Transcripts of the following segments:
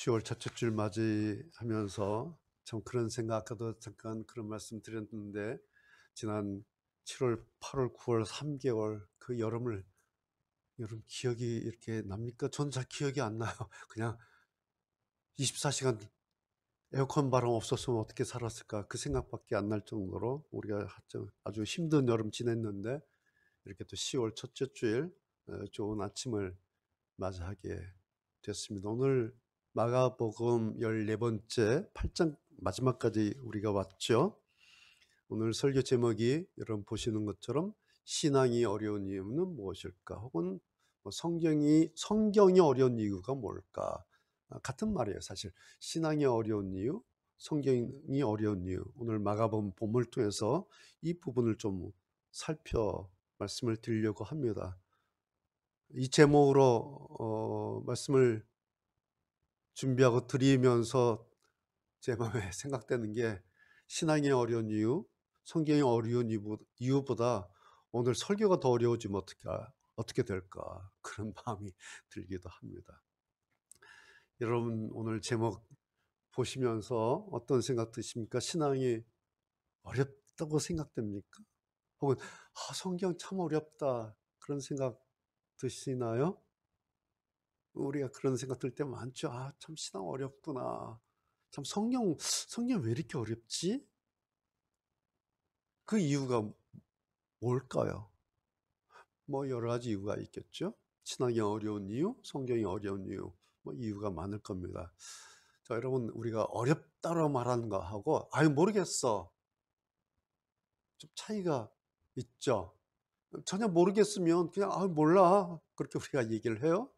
10월 첫째 줄 맞이하면서 참 그런 생각, 아까도 잠깐 그런 말씀 드렸는데, 지난 7월, 8월, 9월 3개월 그 여름 기억이 이렇게 납니까? 전 잘 기억이 안 나요. 그냥 24시간 에어컨 바람 없었으면 어떻게 살았을까 그 생각밖에 안 날 정도로 우리가 아주 힘든 여름 지냈는데, 이렇게 또 10월 첫째 주일 좋은 아침을 맞이하게 됐습니다. 오늘 마가복음 14번째 8장 마지막까지 우리가 왔죠. 오늘 설교 제목이 여러분 보시는 것처럼 신앙이 어려운 이유는 무엇일까? 혹은 성경이 어려운 이유가 뭘까? 같은 말이에요. 사실 신앙이 어려운 이유, 성경이 어려운 이유. 오늘 마가복음 본문을 통해서 이 부분을 좀 살펴 말씀을 드리려고 합니다. 이 제목으로 말씀을 준비하고 드리면서 제 마음에 생각되는 게, 신앙이 어려운 이유, 성경이 어려운 이유보다 오늘 설교가 더 어려워지면 어떻게 될까, 그런 마음이 들기도 합니다. 여러분 오늘 제목 보시면서 어떤 생각 드십니까? 신앙이 어렵다고 생각됩니까? 혹은 성경 참 어렵다, 그런 생각 드시나요? 우리가 그런 생각 들 때 많죠. 참 신앙 어렵구나. 참 성경 왜 이렇게 어렵지? 그 이유가 뭘까요? 뭐 여러 가지 이유가 있겠죠. 신앙이 어려운 이유, 성경이 어려운 이유, 뭐 이유가 많을 겁니다. 자, 여러분, 우리가 어렵다고 말하는 거 하고 모르겠어, 좀 차이가 있죠. 전혀 모르겠으면 그냥 몰라, 그렇게 우리가 얘기를 해요.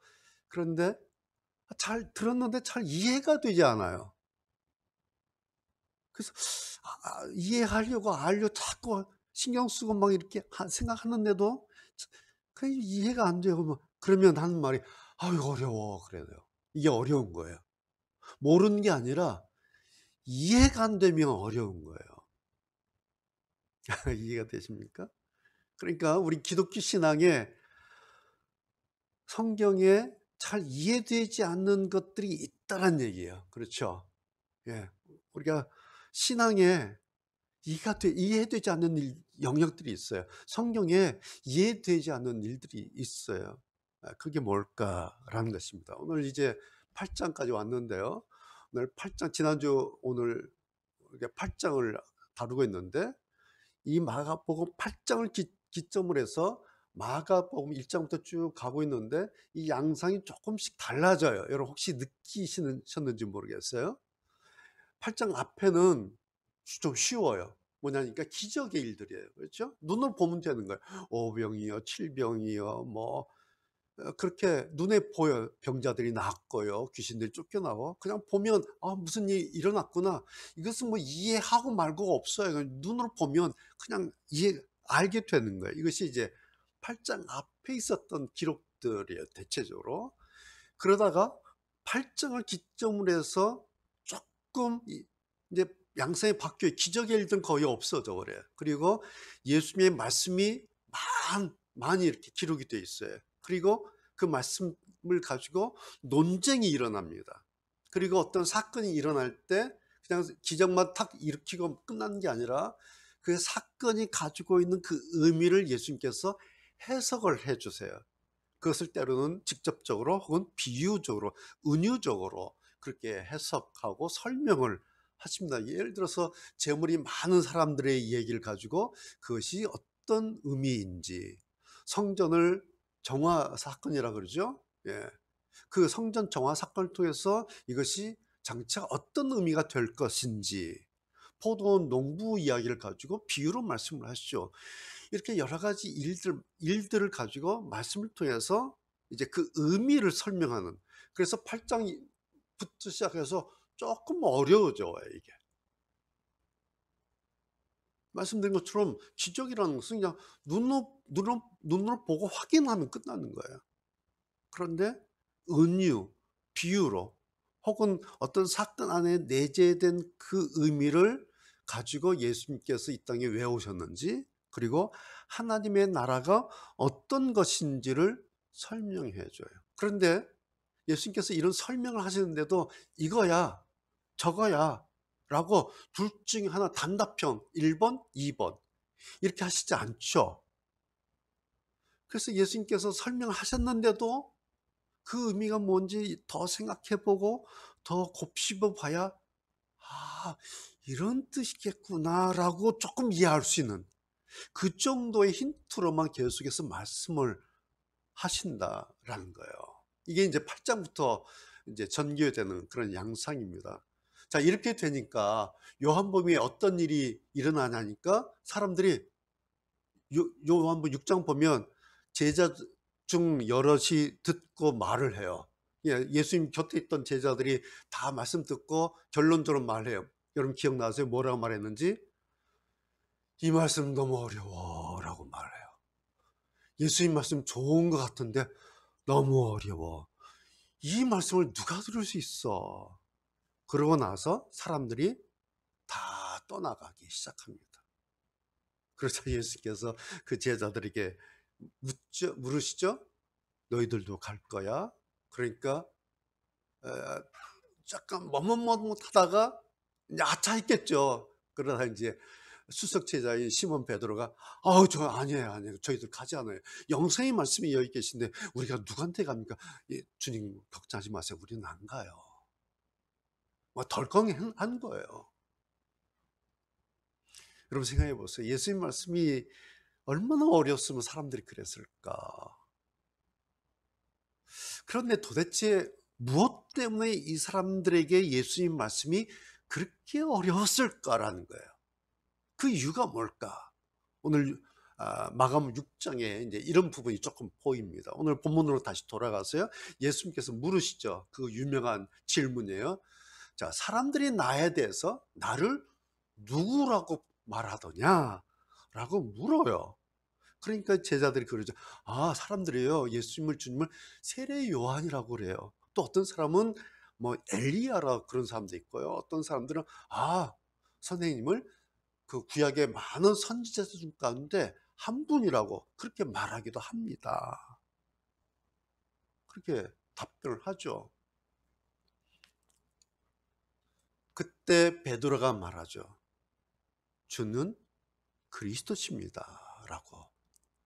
그런데 잘 들었는데 잘 이해가 되지 않아요. 그래서 이해하려고 자꾸 신경 쓰고 막 이렇게 생각하는데도 그 이해가 안 돼요. 그러면 하는 말이 어려워, 그래요. 이게 어려운 거예요. 모르는 게 아니라 이해가 안 되면 어려운 거예요. 이해가 되십니까? 그러니까 우리 기독교 신앙에, 성경에 잘 이해되지 않는 것들이 있다는 얘기예요. 그렇죠? 예. 우리가 신앙에 이해되지 않는 영역들이 있어요. 성경에 이해되지 않는 일들이 있어요. 그게 뭘까라는 것입니다. 오늘 이제 8장까지 왔는데요. 오늘 8장, 지난주 오늘 우리가 8장을 다루고 있는데, 이 마가복음 8장을 기점으로 해서 마가복음 1장부터 쭉 가고 있는데, 이 양상이 조금씩 달라져요. 여러분 혹시 느끼셨는지 모르겠어요. 8장 앞에는 좀 쉬워요. 뭐냐니까 기적의 일들이에요. 그렇죠? 눈으로 보면 되는 거예요. 오병이요, 칠병이요, 그렇게 눈에 보여요. 병자들이 낫고요, 귀신들이 쫓겨나고, 그냥 보면 무슨 일이 일어났구나. 이것은 뭐 이해하고 말고가 없어요. 눈으로 보면 그냥 알게 되는 거예요. 이것이 이제 8장 앞에 있었던 기록들이에요, 대체적으로. 그러다가 8장을 기점으로 해서 조금 이제 양상이 바뀌어요. 기적의 일들은 거의 없어져 버려요. 그리고 예수님의 말씀이 많이 이렇게 기록이 되어 있어요. 그리고 그 말씀을 가지고 논쟁이 일어납니다. 그리고 어떤 사건이 일어날 때 그냥 기적만 탁 일으키고 끝나는 게 아니라, 그 사건이 가지고 있는 그 의미를 예수님께서 해석을 해 주세요. 그것을 때로는 직접적으로 혹은 비유적으로, 은유적으로 그렇게 해석하고 설명을 하십니다. 예를 들어서 재물이 많은 사람들의 얘기를 가지고 그것이 어떤 의미인지, 성전을 정화 사건이라 그러죠. 예. 그 성전 정화 사건을 통해서 이것이 장차 어떤 의미가 될 것인지, 포도원 농부 이야기를 가지고 비유로 말씀을 하시죠. 이렇게 여러 가지 일들을 가지고 말씀을 통해서 이제 그 의미를 설명하는, 그래서 8장부터 시작해서 조금 어려워져요, 이게. 말씀드린 것처럼 기적이라는 것은 그냥 눈으로 보고 확인하면 끝나는 거예요. 그런데 은유, 비유로, 혹은 어떤 사건 안에 내재된 그 의미를 가지고 예수님께서 이 땅에 왜 오셨는지, 그리고 하나님의 나라가 어떤 것인지를 설명해 줘요. 그런데 예수님께서 이런 설명을 하시는데도 이거야, 저거야 라고 둘 중에 하나 단답형 1번, 2번 이렇게 하시지 않죠. 그래서 예수님께서 설명을 하셨는데도 그 의미가 뭔지 더 생각해보고 더 곱씹어 봐야 아, 이런 뜻이겠구나라고 조금 이해할 수 있는 그 정도의 힌트로만 계속해서 말씀을 하신다라는 거예요. 이게 이제 8장부터 이제 전개되는 그런 양상입니다. 자, 이렇게 되니까 요한복음에 어떤 일이 일어나냐니까 사람들이 요한복음 6장 보면 제자 중 여럿이 듣고 말을 해요. 예수님 곁에 있던 제자들이 다 말씀 듣고 결론적으로 말해요. 여러분 기억나세요? 뭐라고 말했는지? 이 말씀 너무 어려워 라고 말해요. 예수님 말씀 좋은 것 같은데 너무 어려워. 이 말씀을 누가 들을 수 있어? 그러고 나서 사람들이 다 떠나가기 시작합니다. 그래서 예수께서 그 제자들에게 물으시죠? 너희들도 갈 거야? 그러니까 잠깐 머뭇머뭇하다가 이제 아차했겠죠. 그러다 이제 수석 제자인 시몬 베드로가 저 아니에요. 저희들 가지 않아요. 영생의 말씀이 여기 계신데 우리가 누구한테 갑니까? 주님 걱정하지 마세요. 우리는 안 가요. 덜컹한 거예요. 여러분 생각해 보세요. 예수님 말씀이 얼마나 어려웠으면 사람들이 그랬을까? 그런데 도대체 무엇 때문에 이 사람들에게 예수님 말씀이 그렇게 어려웠을까라는 거예요. 그 이유가 뭘까? 오늘 마가복음 6장에 이제 이런 부분이 조금 보입니다. 오늘 본문으로 다시 돌아가서요. 예수님께서 물으시죠. 그 유명한 질문이에요. 자, 사람들이 나에 대해서 나를 누구라고 말하더냐? 라고 물어요. 그러니까 제자들이 그러죠. 사람들이요. 예수님을 주님을 세례 요한이라고 그래요. 또 어떤 사람은 뭐 엘리야라 그런 사람도 있고요. 어떤 사람들은 선생님을 그 구약의 많은 선지자들 중 가운데 한 분이라고 그렇게 말하기도 합니다. 그렇게 답변을 하죠. 그때 베드로가 말하죠. 주는 그리스도십니다. 라고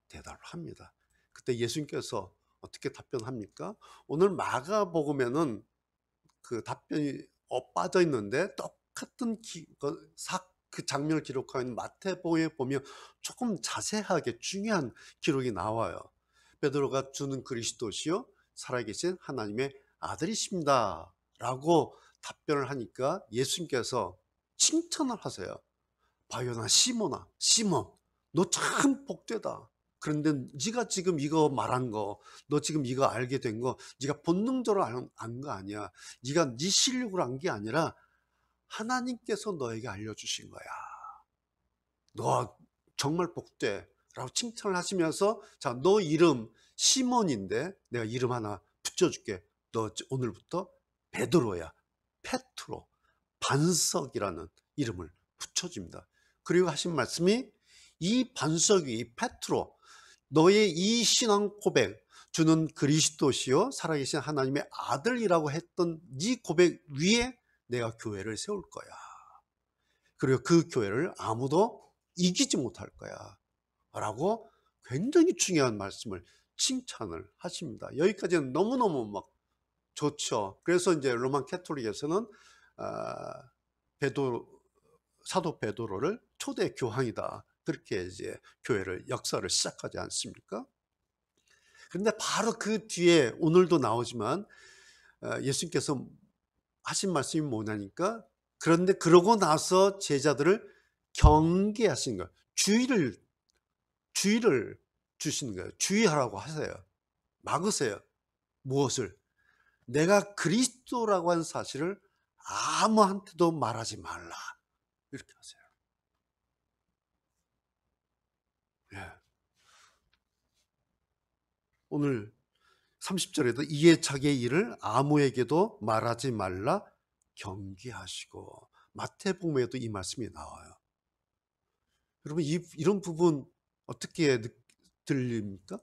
대답을 합니다. 그때 예수님께서 어떻게 답변합니까? 오늘 마가복음에는 그 답변이 빠져 있는데 똑같은 그 장면을 기록하는 마태복음에 보면 조금 자세하게 중요한 기록이 나와요. 베드로가 주는 그리스도시요 살아계신 하나님의 아들이십니다 라고 답변을 하니까 예수님께서 칭찬을 하세요. 바요나 시몬아, 시몬, 너 참 복되다. 그런데 네가 지금 이거 말한 거, 너 지금 이거 알게 된 거, 네가 본능적으로 안 거 아니야. 네가 네 실력으로 안 게 아니라 하나님께서 너에게 알려주신 거야. 너 정말 복돼. 라고 칭찬을 하시면서 자, 너 이름 시몬인데 내가 이름 하나 붙여줄게. 너 오늘부터 베드로야. 페트로, 반석이라는 이름을 붙여줍니다. 그리고 하신 말씀이 이 반석이 이 페트로 너의 이 신앙 고백 주는 그리스도시요 살아계신 하나님의 아들이라고 했던 이 고백 위에 내가 교회를 세울 거야. 그리고 그 교회를 아무도 이기지 못할 거야 라고 굉장히 중요한 말씀을 칭찬을 하십니다. 여기까지는 너무너무 막 좋죠. 그래서 이제 로만 캐톨릭에서는 사도 베드로를 초대 교황이다. 그렇게 이제 교회를 역사를 시작하지 않습니까? 그런데 바로 그 뒤에 오늘도 나오지만 예수님께서 하신 말씀이 뭐냐니까 그런데 그러고 나서 제자들을 경계하신 거예요. 주의를 주시는 거예요. 주의하라고 하세요. 막으세요. 무엇을? 내가 그리스도라고 하는 사실을 아무한테도 말하지 말라. 이렇게 하세요. 예. 오늘 30절에도 이에 자기의 일을 아무에게도 말하지 말라 경계하시고 마태복음에도 이 말씀이 나와요. 여러분 이런 부분 어떻게 들립니까?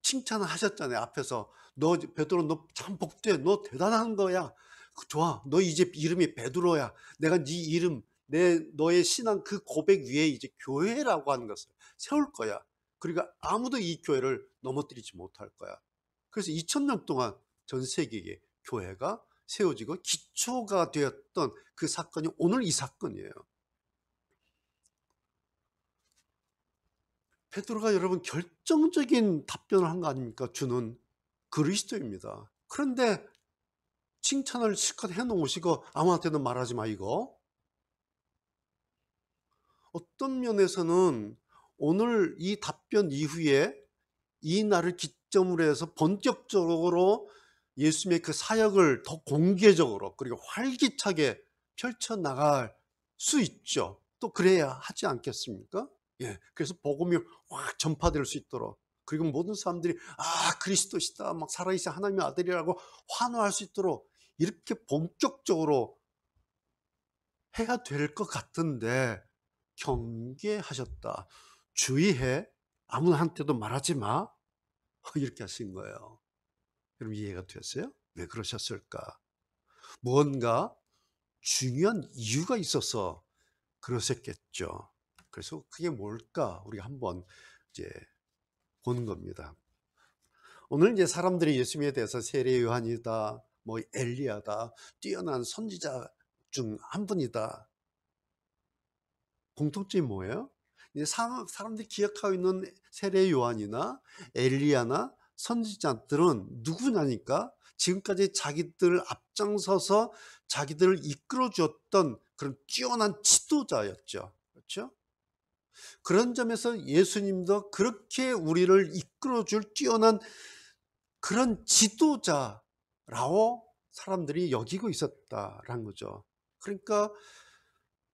칭찬을 하셨잖아요. 앞에서 너 베드로 너 참 복돼. 너 대단한 거야. 좋아. 너 이제 이름이 베드로야. 내가 네 이름 너의 신앙 그 고백 위에 이제 교회라고 하는 것을 세울 거야. 그러니까 아무도 이 교회를 넘어뜨리지 못할 거야. 그래서 2000년 동안 전 세계에 교회가 세워지고 기초가 되었던 그 사건이 오늘 이 사건이에요. 베드로가 여러분 결정적인 답변을 한 거 아닙니까? 주는 그리스도입니다. 그런데 칭찬을 실컷 해놓으시고 아무한테도 말하지 마 이거. 어떤 면에서는 오늘 이 답변 이후에 이 날을 기점으로 해서 본격적으로 예수님의 그 사역을 더 공개적으로 그리고 활기차게 펼쳐나갈 수 있죠. 또 그래야 하지 않겠습니까? 예, 그래서 복음이 확 전파될 수 있도록, 그리고 모든 사람들이 그리스도시다, 막 살아계신 하나님의 아들이라고 환호할 수 있도록 이렇게 본격적으로 해야 될 것 같은데 경계하셨다. 주의해. 아무한테도 말하지 마. 이렇게 하신 거예요. 여러분 이해가 됐어요? 왜 그러셨을까? 무언가 중요한 이유가 있어서 그러셨겠죠. 그래서 그게 뭘까? 우리가 한번 이제 보는 겁니다. 오늘 이제 사람들이 예수님에 대해서 세례 요한이다, 뭐 엘리야다, 뛰어난 선지자 중 한 분이다. 공통점이 뭐예요? 이제 사람들이 기억하고 있는 세례 요한이나 엘리야나 선지자들은 누구냐니까 지금까지 자기들 앞장서서 자기들을 이끌어 주었던 그런 뛰어난 지도자였죠. 그렇죠? 그런 점에서 예수님도 그렇게 우리를 이끌어 줄 뛰어난 그런 지도자라고 사람들이 여기고 있었다라는 거죠. 그러니까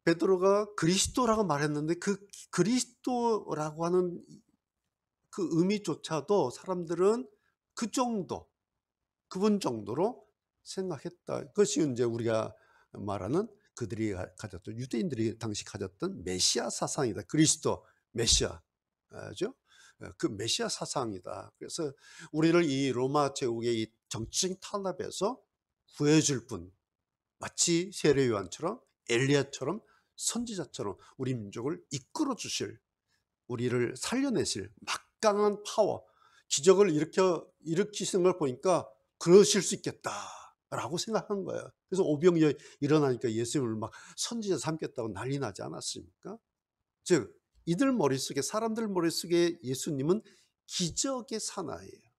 베드로가 그리스도라고 말했는데 그 그리스도라고 하는 그 의미조차도 사람들은 그 정도, 그분 정도로 생각했다. 그것이 이제 우리가 말하는 그들이 가졌던, 유대인들이 당시 가졌던 메시아 사상이다. 그리스도 메시아죠. 그 메시아 사상이다. 그래서 우리를 이 로마 제국의 이 정치적 탄압에서 구해줄 분, 마치 세례 요한처럼 엘리야처럼 선지자처럼 우리 민족을 이끌어 주실, 우리를 살려내실 막강한 파워, 기적을 일으키시는 걸 보니까 그러실 수 있겠다라고 생각한 거예요. 그래서 오병이 일어나니까 예수님을 막 선지자 삼겠다고 난리 나지 않았습니까? 즉 이들 머릿속에, 사람들 머릿속에 예수님은 기적의 사나이예요.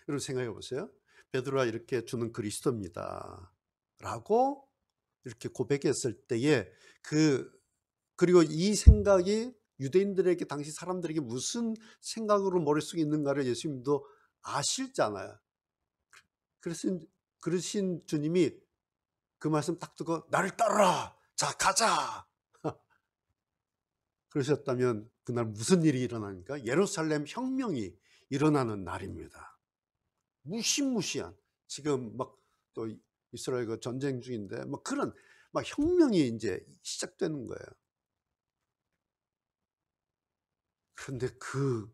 여러분 생각해 보세요. 베드로가 이렇게 주는 그리스도입니다 라고 이렇게 고백했을 때에 그리고 이 생각이 유대인들에게, 당시 사람들에게 무슨 생각으로 머릿속에 있는가를 예수님도 아실잖아요. 그러신 주님이 그 말씀 딱 듣고 나를 따르라, 자 가자 그러셨다면 그날 무슨 일이 일어나니까 예루살렘 혁명이 일어나는 날입니다. 무시무시한, 지금 막 또 이스라엘과 전쟁 중인데 막 그런 막 혁명이 이제 시작되는 거예요. 그런데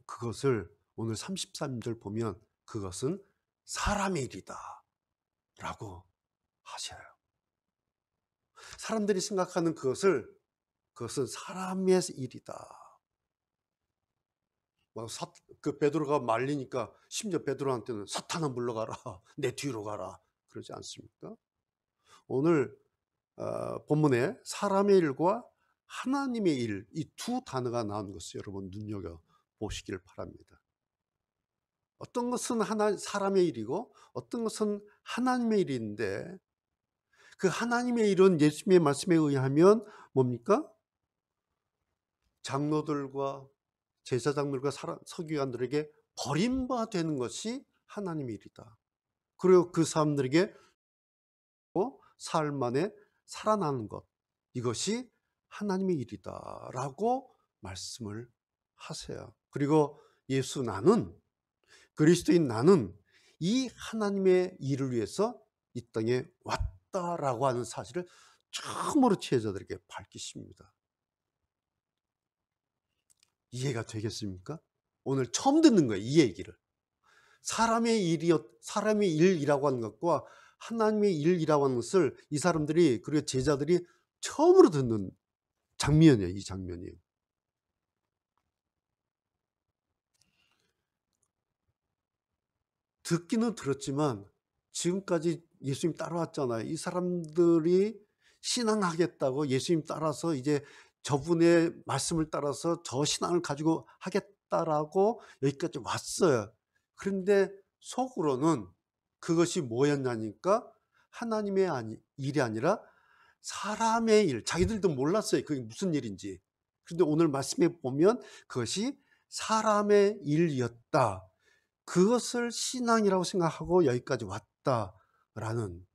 그것을 오늘 33절 보면 그것은 사람의 일이다 라고 하셔요. 사람들이 생각하는 그것은 사람의 일이다. 그 베드로가 말리니까 심지어 베드로한테는 사탄아 물러가라, 내 뒤로 가라 그러지 않습니까? 오늘 본문에 사람의 일과 하나님의 일, 이 두 단어가 나온 것을 여러분 눈여겨보시길 바랍니다. 어떤 것은 사람의 일이고 어떤 것은 하나님의 일인데, 그 하나님의 일은 예수님의 말씀에 의하면 뭡니까? 장로들과 제사장들과 서기관들에게 버림받는 것이 하나님의 일이다. 그리고 그 사람들에게 사흘 만에 살아나는 것, 이것이 하나님의 일이다 라고 말씀을 하세요. 그리고 그리스도인 나는 이 하나님의 일을 위해서 이 땅에 왔다라고 하는 사실을 처음으로 제자들에게 밝히십니다. 이해가 되겠습니까? 오늘 처음 듣는 거예요, 이 얘기를. 사람의 일이라고 하는 것과 하나님의 일이라고 하는 것을 이 사람들이, 그리고 제자들이 처음으로 듣는 장면이에요, 이 장면이. 듣기는 들었지만 지금까지 예수님 따라왔잖아요. 이 사람들이 신앙하겠다고 예수님 따라서 이제 저분의 말씀을 따라서 저 신앙을 가지고 하겠다라고 여기까지 왔어요. 그런데 속으로는 그것이 뭐였냐니까 하나님의 일이 아니라 사람의 일, 자기들도 몰랐어요. 그게 무슨 일인지. 그런데 오늘 말씀에 보면 그것이 사람의 일이었다. 그것을 신앙이라고 생각하고 여기까지 왔다라는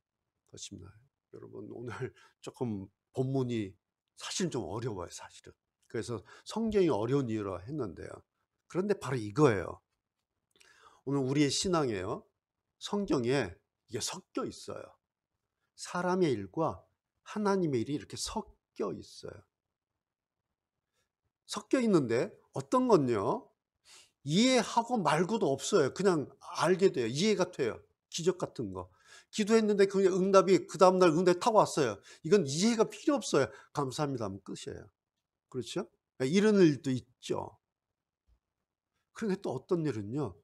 것입니다. 여러분, 오늘 조금 본문이 사실 좀 어려워요, 사실은. 그래서 성경이 어려운 이유로 했는데요. 그런데 바로 이거예요. 오늘 우리의 신앙에요, 성경에 이게 섞여 있어요. 사람의 일과 하나님의 일이 이렇게 섞여 있어요. 섞여 있는데 어떤 건요, 이해하고 말고도 없어요. 그냥 알게 돼요. 이해가 돼요. 기적 같은 거. 기도했는데 그냥 응답이 그 다음날 응답이 타고 왔어요. 이건 이해가 필요 없어요. 감사합니다 하면 끝이에요. 그렇죠? 이런 일도 있죠. 그런데 또 어떤 일은요,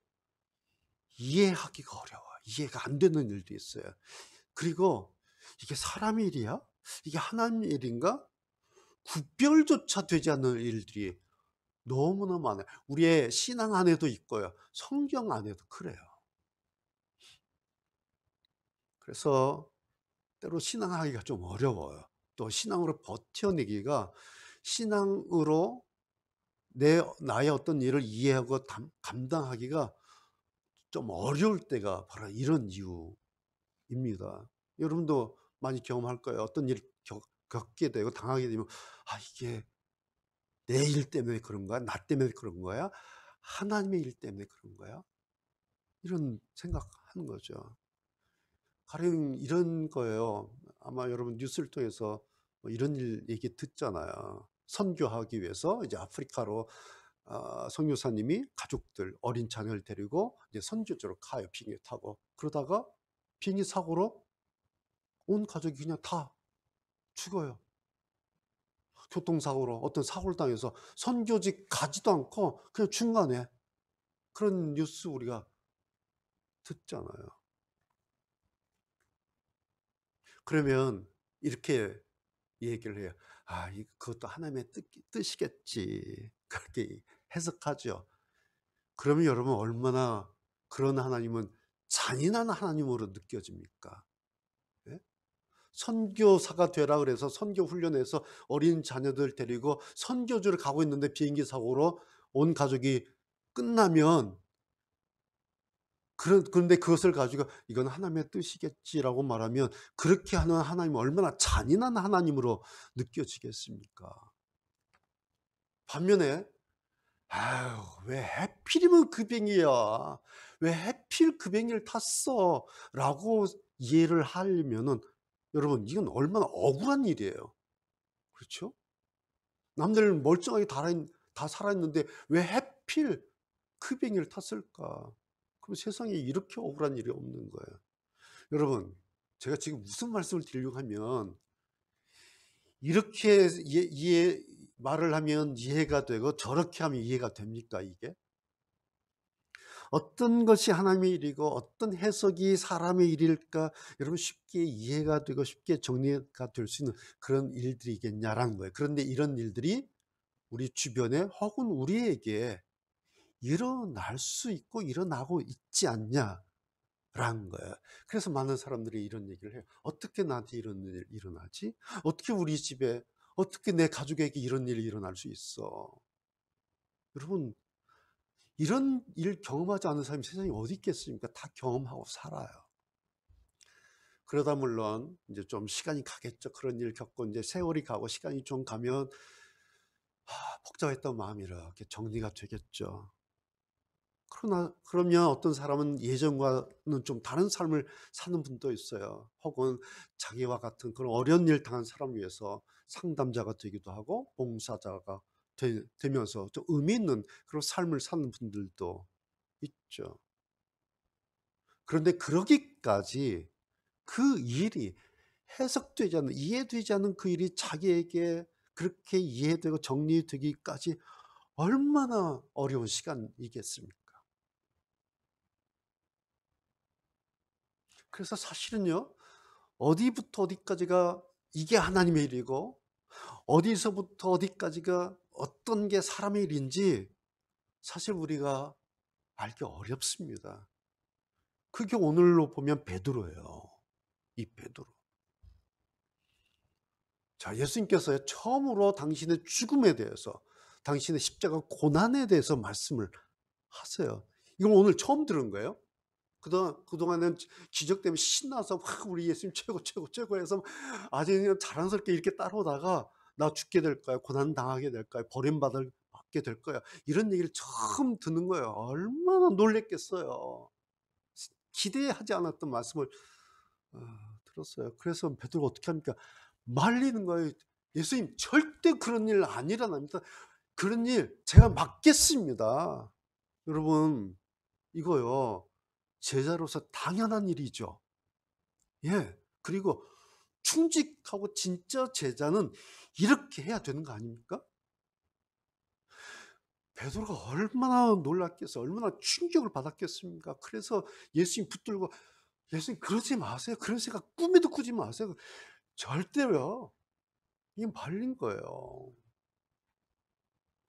이해하기가 어려워요. 이해가 안 되는 일도 있어요. 그리고 이게 사람의 일이야? 이게 하나님의 일인가? 구별조차 되지 않는 일들이 너무나 많아요. 우리의 신앙 안에도 있고요. 성경 안에도 그래요. 그래서 때로 신앙하기가 좀 어려워요. 또 신앙으로 버텨내기가, 신앙으로 나의 어떤 일을 이해하고 감당하기가 좀 어려울 때가 바로 이런 이유입니다. 여러분도 많이 경험할 거예요. 어떤 일 겪게 되고 당하게 되면, 이게 내 일 때문에 그런 거야? 나 때문에 그런 거야? 하나님의 일 때문에 그런 거야? 이런 생각하는 거죠. 가령 이런 거예요. 아마 여러분 뉴스를 통해서 뭐 이런 일 얘기 듣잖아요. 선교하기 위해서 이제 아프리카로 선교사님이 가족들, 어린 자녀를 데리고 이제 선교지로 가요. 비행기 타고. 그러다가 비행기 사고로 온 가족이 그냥 다 죽어요. 교통사고로 어떤 사고를 당해서 선교지 가지도 않고 그냥 중간에, 그런 뉴스 우리가 듣잖아요. 그러면 이렇게 얘기를 해요. 그것도 하나님의 뜻이겠지. 그렇게 해석하죠. 그러면 여러분, 얼마나 그런 하나님은 잔인한 하나님으로 느껴집니까? 예? 선교사가 되라 그래서 선교 훈련해서 어린 자녀들 데리고 선교지를 가고 있는데 비행기 사고로 온 가족이 끝나면, 그런데 그것을 가지고 이건 하나님의 뜻이겠지라고 말하면, 그렇게 하는 하나님은 얼마나 잔인한 하나님으로 느껴지겠습니까? 반면에 왜 하필이면 그 비행기야? 왜 하필 그 비행기를 탔어? 라고 이해를 하려면은, 여러분, 이건 얼마나 억울한 일이에요. 그렇죠? 남들 멀쩡하게 다 살아있는데 왜 하필 그 비행기를 탔을까? 그럼 세상에 이렇게 억울한 일이 없는 거예요. 여러분, 제가 지금 무슨 말씀을 드리려고 하면, 이렇게 말을 하면 이해가 되고 저렇게 하면 이해가 됩니까, 이게? 어떤 것이 하나님의 일이고 어떤 해석이 사람의 일일까, 여러분 쉽게 이해가 되고 쉽게 정리가 될 수 있는 그런 일들이겠냐라는 거예요. 그런데 이런 일들이 우리 주변에 혹은 우리에게 일어날 수 있고 일어나고 있지 않냐라는 거예요. 그래서 많은 사람들이 이런 얘기를 해요. 어떻게 나한테 이런 일이 일어나지? 어떻게 우리 집에, 어떻게 내 가족에게 이런 일이 일어날 수 있어? 여러분, 이런 일 경험하지 않은 사람이 세상에 어디 있겠습니까? 다 경험하고 살아요. 그러다 물론 이제 좀 시간이 가겠죠. 그런 일 겪고 이제 세월이 가고 시간이 좀 가면 복잡했던 마음이 이렇게 정리가 되겠죠. 그러면 어떤 사람은 예전과는 좀 다른 삶을 사는 분도 있어요. 혹은 자기와 같은 그런 어려운 일 당한 사람을 위해서 상담자가 되기도 하고 봉사자가 되면서 좀 의미 있는 그런 삶을 사는 분들도 있죠. 그런데 그러기까지 그 일이 해석되지 않는, 이해되지 않는 그 일이 자기에게 그렇게 이해되고 정리되기까지 얼마나 어려운 시간이겠습니까? 그래서 사실은요, 어디부터 어디까지가 이게 하나님의 일이고 어디서부터 어디까지가 어떤 게 사람의 일인지 사실 우리가 알기 어렵습니다. 그게 오늘로 보면 베드로예요. 이 베드로. 자, 예수님께서 처음으로 당신의 죽음에 대해서, 당신의 십자가 고난에 대해서 말씀을 하세요. 이걸 오늘 처음 들은 거예요. 그동안은 기적 때문에 신나서 막 우리 예수님 최고 최고 최고 해서 아주 그냥 자랑스럽게 이렇게 따라오다가 나 죽게 될 거야, 고난 당하게 될 거야, 받게 될 거야, 이런 얘기를 처음 듣는 거예요. 얼마나 놀랬겠어요. 기대하지 않았던 말씀을 들었어요. 그래서 베드로가 어떻게 합니까? 말리는 거예요. 예수님, 절대 그런 일 안 일어납니다. 그런 일 제가 막겠습니다. 여러분, 이거요, 제자로서 당연한 일이죠. 예. 그리고 충직하고 진짜 제자는 이렇게 해야 되는 거 아닙니까? 베드로가 얼마나 놀랐겠어, 얼마나 충격을 받았겠습니까? 그래서 예수님 붙들고, 예수님 그러지 마세요. 그런 생각 꿈에도 꾸지 마세요. 절대로요. 이게 말린 거예요.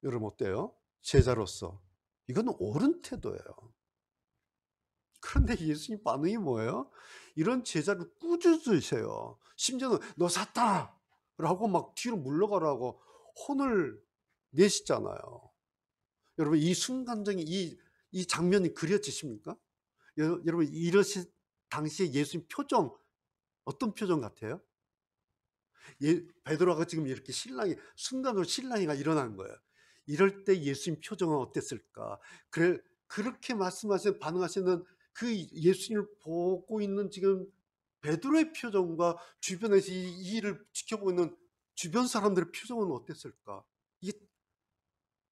여러분 어때요? 제자로서 이건 옳은 태도예요. 그런데 예수님 반응이 뭐예요? 이런 제자를 꾸짖으세요. 심지어는 너 사탄아라고 막 뒤로 물러가라고 혼을 내시잖아요. 여러분, 이 순간적인 이 장면이 그려지십니까? 여러분, 이러실 당시에 예수님 표정 어떤 표정 같아요? 베드로가 지금 이렇게 순간적으로 신랑이가 일어난 거예요. 이럴 때 예수님 표정은 어땠을까? 그렇게 반응하시는 그 예수님을 보고 있는 지금 베드로의 표정과 주변에서 이 일을 지켜보고 있는 주변 사람들의 표정은 어땠을까? 이게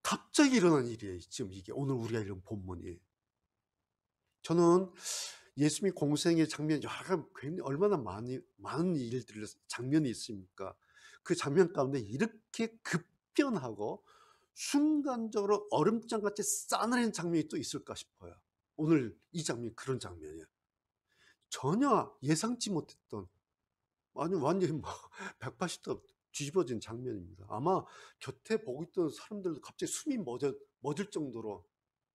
갑자기 일어난 일이에요. 지금 이게 오늘 우리가 읽은 본문이. 저는 예수님이 공생의 장면, 얼마나 많은 장면이 있습니까? 그 장면 가운데 이렇게 급변하고 순간적으로 얼음장같이 싸늘한 장면이 또 있을까 싶어요. 오늘 이 장면이 그런 장면이에요. 전혀 예상치 못했던, 아니 완전히 뭐 180도 뒤집어진 장면입니다. 아마 곁에 보고 있던 사람들도 갑자기 숨이 멎을 정도로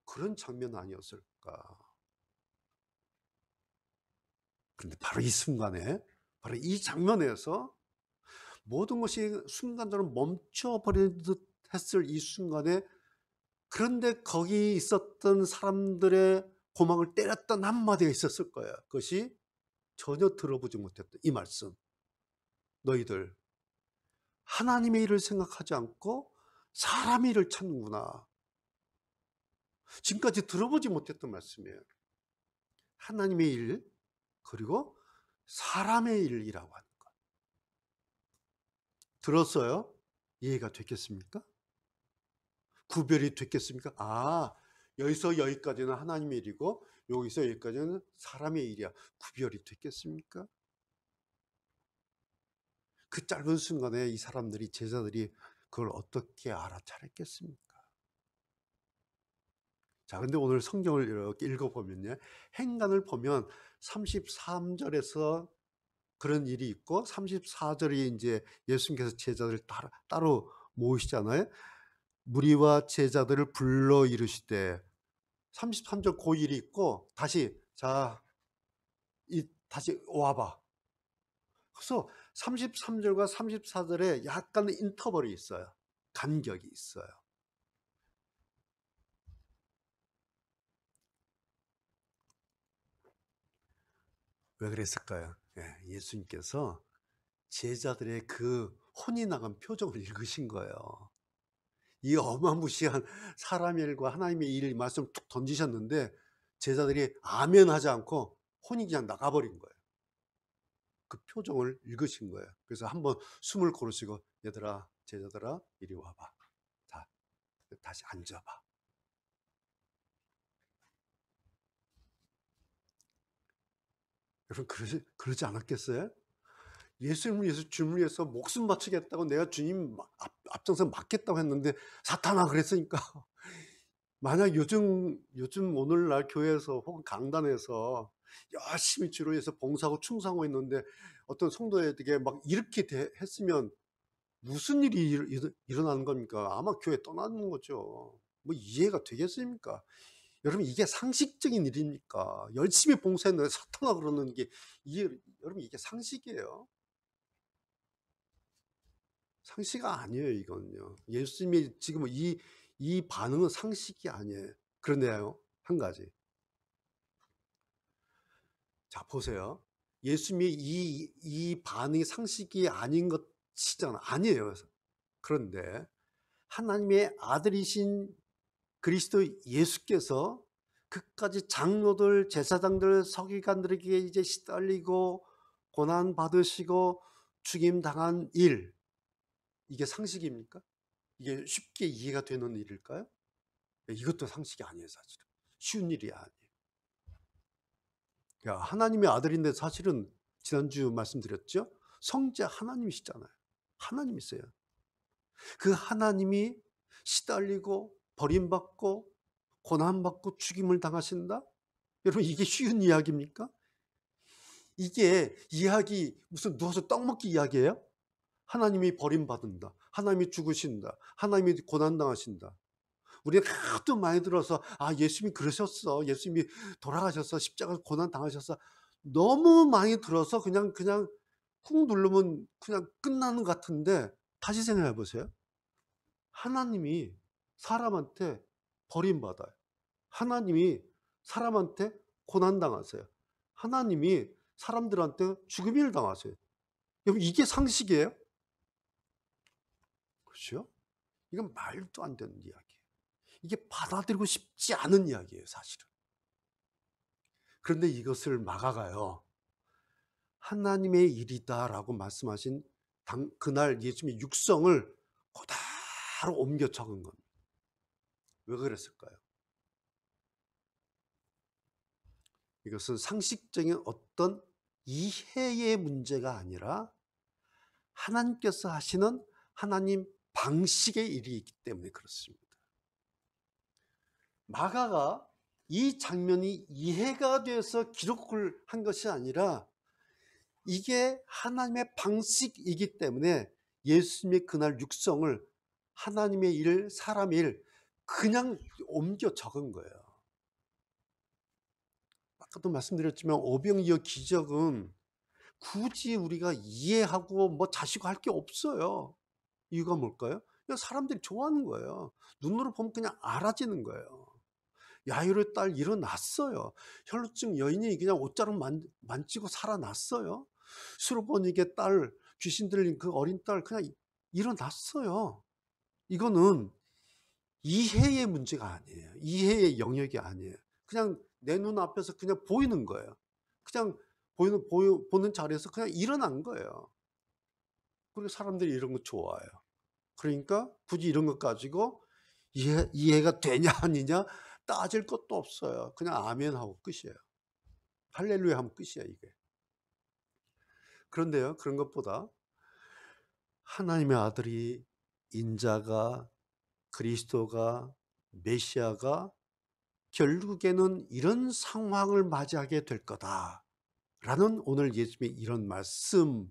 그런 장면 아니었을까. 그런데 바로 이 순간에, 바로 이 장면에서 모든 것이 순간적으로 멈춰버리는 듯 했을 이 순간에, 그런데 거기 있었던 사람들의 고막을 때렸던 한마디가 있었을 거예요. 그것이 전혀 들어보지 못했던 이 말씀. 너희들 하나님의 일을 생각하지 않고 사람의 일을 찾는구나. 지금까지 들어보지 못했던 말씀이에요. 하나님의 일, 그리고 사람의 일이라고 하는 것. 들었어요? 이해가 됐겠습니까? 구별이 됐겠습니까? 여기서 여기까지는 하나님의 일이고 여기서 여기까지는 사람의 일이야. 구별이 됐겠습니까? 그 짧은 순간에 이 제자들이 그걸 어떻게 알아차렸겠습니까? 자, 근데 오늘 성경을 이렇게 읽어보면요, 행간을 보면 33절에서 그런 일이 있고 34절에 이제 예수님께서 제자들을 따로 모으시잖아요. 무리와 제자들을 불러 이르시되, 33절 그 일이 있고 다시 다시 와봐. 그래서 33절과 34절에 약간의 인터벌이 있어요. 간격이 있어요. 왜 그랬을까요? 예수님께서 제자들의 그 혼이 나간 표정을 읽으신 거예요. 이 어마무시한 사람의 일과 하나님의 일 말씀을 툭 던지셨는데 제자들이 아멘 하지 않고 혼이 그냥 나가버린 거예요. 그 표정을 읽으신 거예요. 그래서 한번 숨을 고르시고, 얘들아, 제자들아, 이리 와봐. 자, 다시 앉아봐. 여러분 그러지 않았겠어요? 예수님을 위해서 주님을 위해서 목숨 바치겠다고 내가 주님 앞장서 맞겠다고 했는데 사탄아 그랬으니까 만약 요즘 오늘날 교회에서 혹은 강단에서 열심히 주로 위해서 봉사하고 충성하고 있는데 어떤 성도에게 막 이렇게 했으면 무슨 일이 일어나는 겁니까? 아마 교회 떠나는 거죠. 뭐 이해가 되겠습니까? 여러분 이게 상식적인 일입니까? 열심히 봉사했는데 사탄아 그러는 게 여러분 이게 상식이에요? 상식 아니에요 이거는요. 예수님이 지금 이 반응은 상식이 아니에요. 그런데요 한 가지. 자 보세요. 예수님이 이 반응이 상식이 아닌 것이잖아. 아니에요. 그런데 하나님의 아들이신 그리스도 예수께서 그까지 장로들, 제사장들, 서기관들에게 이제 시달리고 고난 받으시고 죽임 당한 일, 이게 상식입니까? 이게 쉽게 이해가 되는 일일까요? 이것도 상식이 아니에요, 사실은. 쉬운 일이 아니에요. 야, 하나님의 아들인데 사실은 지난주 말씀드렸죠? 성자 하나님이시잖아요. 하나님이세요. 그 하나님이 시달리고 버림받고 고난받고 죽임을 당하신다? 여러분 이게 쉬운 이야기입니까? 이게 이야기 무슨 누워서 떡 먹기 이야기예요? 하나님이 버림받는다. 하나님이 죽으신다. 하나님이 고난당하신다. 우리가 하도 많이 들어서 예수님이 그러셨어. 예수님이 돌아가셨어. 십자가 고난 당하셨어. 너무 많이 들어서 그냥 꾹 누르면 그냥 끝나는 것 같은데 다시 생각해 보세요. 하나님이 사람한테 버림받아요. 하나님이 사람한테 고난당하세요. 하나님이 사람들한테 죽음을 당하세요. 여러분 이게 상식이에요? 그렇죠? 이건 말도 안 되는 이야기예요. 이게 받아들이고 싶지 않은 이야기예요, 사실은. 그런데 이것을 마가가요. 하나님의 일이다라고 말씀하신 그날 예수님의 육성을 그대로 옮겨 적은 겁니다. 왜 그랬을까요? 이것은 상식적인 어떤 이해의 문제가 아니라 하나님께서 하시는 하나님 방식의 일이기 때문에 그렇습니다. 마가가 이 장면이 이해가 돼서 기록을 한 것이 아니라 이게 하나님의 방식이기 때문에 예수님의 그날 육성을 하나님의 일, 사람의 일 그냥 옮겨 적은 거예요. 아까도 말씀드렸지만 오병이어 기적은 굳이 우리가 이해하고 뭐 자시고 할 게 없어요. 이유가 뭘까요? 그냥 사람들이 좋아하는 거예요. 눈으로 보면 그냥 알아지는 거예요. 야이로의 딸 일어났어요. 혈루증 여인이 그냥 옷자락 만지고 살아났어요. 수르보니게 딸, 귀신 들린 그 어린 딸 그냥 일어났어요. 이거는 이해의 문제가 아니에요. 이해의 영역이 아니에요. 그냥 내 눈앞에서 그냥 보이는 거예요. 그냥 보는 자리에서 그냥 일어난 거예요. 그리고 사람들이 이런 거 좋아해요. 그러니까 굳이 이런 것 가지고 이해가 되냐 아니냐 따질 것도 없어요. 그냥 아멘 하고 끝이에요. 할렐루야 하면 끝이야 이게. 그런데요, 그런 것보다 하나님의 아들이 인자가 그리스도가 메시아가 결국에는 이런 상황을 맞이하게 될 거다라는 오늘 예수님의 이런 말씀이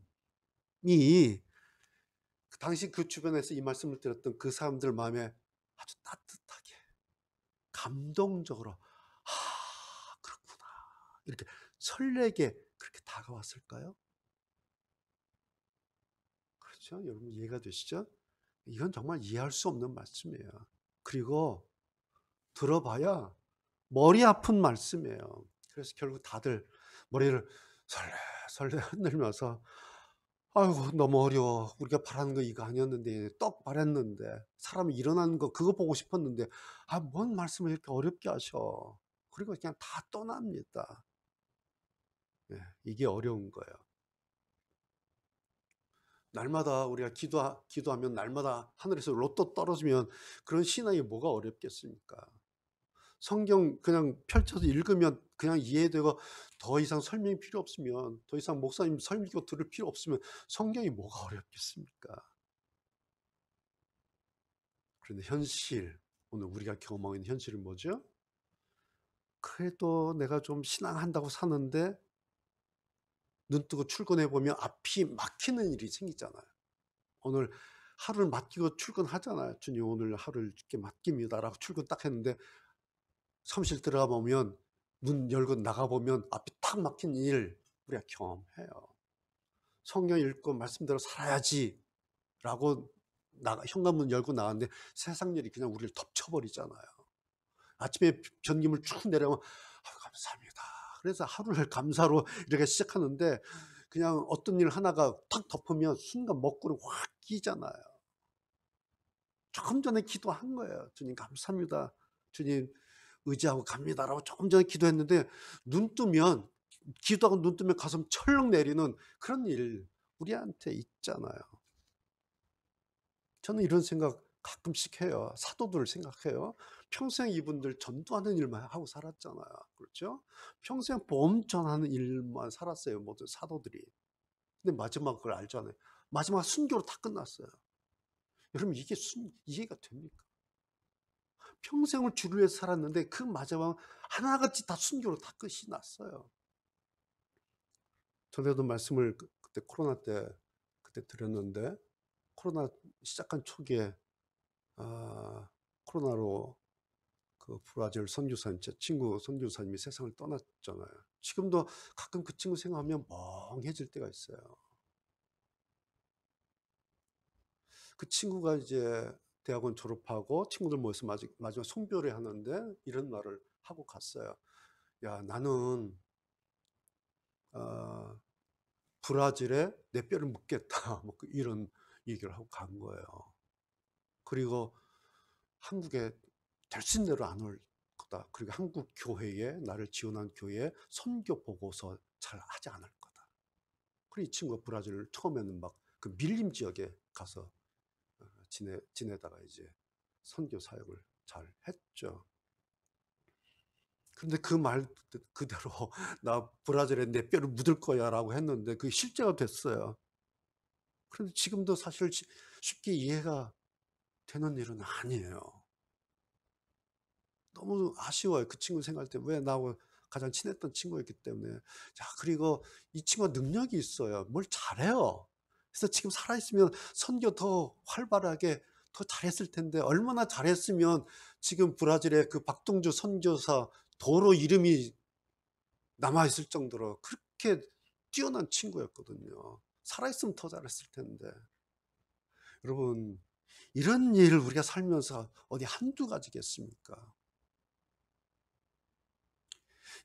당시 그 주변에서 이 말씀을 들었던 그 사람들 마음에 아주 따뜻하게 감동적으로 그렇구나 이렇게 설레게 그렇게 다가왔을까요? 그렇죠? 여러분 이해가 되시죠? 이건 정말 이해할 수 없는 말씀이에요. 그리고 들어봐야 머리 아픈 말씀이에요. 그래서 결국 다들 머리를 설레 흔들면서 아이고 너무 어려워. 우리가 바라는 거 이거 아니었는데 떡 바랬는데 사람이 일어나는 거 그거 보고 싶었는데 뭔 말씀을 이렇게 어렵게 하셔. 그리고 그냥 다 떠납니다. 네, 이게 어려운 거예요. 날마다 우리가 기도하면 날마다 하늘에서 로또 떨어지면 그런 신앙이 뭐가 어렵겠습니까? 성경 그냥 펼쳐서 읽으면 그냥 이해되고 더 이상 설명이 필요 없으면, 더 이상 목사님 설교 들을 필요 없으면 성경이 뭐가 어렵겠습니까? 그런데 현실, 오늘 우리가 경험하고 있는 현실은 뭐죠? 그래도 내가 좀 신앙한다고 사는데 눈 뜨고 출근해 보면 앞이 막히는 일이 생기잖아요. 오늘 하루를 맡기고 출근하잖아요. 주님 오늘 하루를 주께 맡깁니다라고 출근 딱 했는데 사무실 들어가 보면 문 열고 나가 보면 앞이 탁 막힌 일 우리가 경험해요. 성경 읽고 말씀대로 살아야지라고 현관문 열고 나갔는데 세상 일이 그냥 우리를 덮쳐버리잖아요. 아침에 전기물 쭉 내려오면 감사합니다. 그래서 하루를 감사로 이렇게 시작하는데 그냥 어떤 일 하나가 탁 덮으면 순간 먹구름 확 끼잖아요. 조금 전에 기도한 거예요. 주님 감사합니다. 주님 의지하고 갑니다라고 조금 전에 기도했는데 눈 뜨면, 기도하고 눈 뜨면 가슴 철렁 내리는 그런 일 우리한테 있잖아요. 저는 이런 생각 가끔씩 해요. 사도들 생각해요. 평생 이분들 전도하는 일만 하고 살았잖아요. 그렇죠? 평생 복음 전하는 일만 살았어요. 모든 사도들이. 근데 마지막 그걸 알잖아요. 마지막 순교로 다 끝났어요. 여러분 이게 이해가 됩니까? 평생을 주를 위해서 살았는데 그 마지막 하나같이 다 순교로 다 끝이 났어요. 전에도 말씀을 그때 코로나 때 그때 드렸는데, 코로나 시작한 초기에 코로나로 그 브라질 선교사님, 제 친구 선교사님이 세상을 떠났잖아요. 지금도 가끔 그 친구 생각하면 멍해질 때가 있어요. 그 친구가 이제 대학원 졸업하고 친구들 모여서 마지막 송별회 하는데 이런 말을 하고 갔어요. 야, 나는 브라질에 내 뼈를 묻겠다. 뭐 이런 얘기를 하고 간 거예요. 그리고 한국에 될 수 있는 대로 안 올 거다. 그리고 한국 교회에, 나를 지원한 교회에 선교 보고서 잘 하지 않을 거다. 그리고 이 친구가 브라질 처음에는 막 그 밀림 지역에 가서 지내다가 이제 선교 사역을 잘 했죠. 근데 그 말 그대로 나 브라질에 내 뼈를 묻을 거야라고 했는데 그게 실제가 됐어요. 그런데 지금도 사실 쉽게 이해가 되는 일은 아니에요. 너무 아쉬워요. 그 친구 생각할 때 왜 나하고 가장 친했던 친구였기 때문에. 자, 그리고 이 친구가 능력이 있어요. 뭘 잘해요. 그래서 지금 살아있으면 선교 더 활발하게 더 잘했을 텐데, 얼마나 잘했으면 지금 브라질의 그 박동주 선교사 도로 이름이 남아있을 정도로 그렇게 뛰어난 친구였거든요. 살아있으면 더 잘했을 텐데. 여러분, 이런 일을 우리가 살면서 어디 한두 가지겠습니까?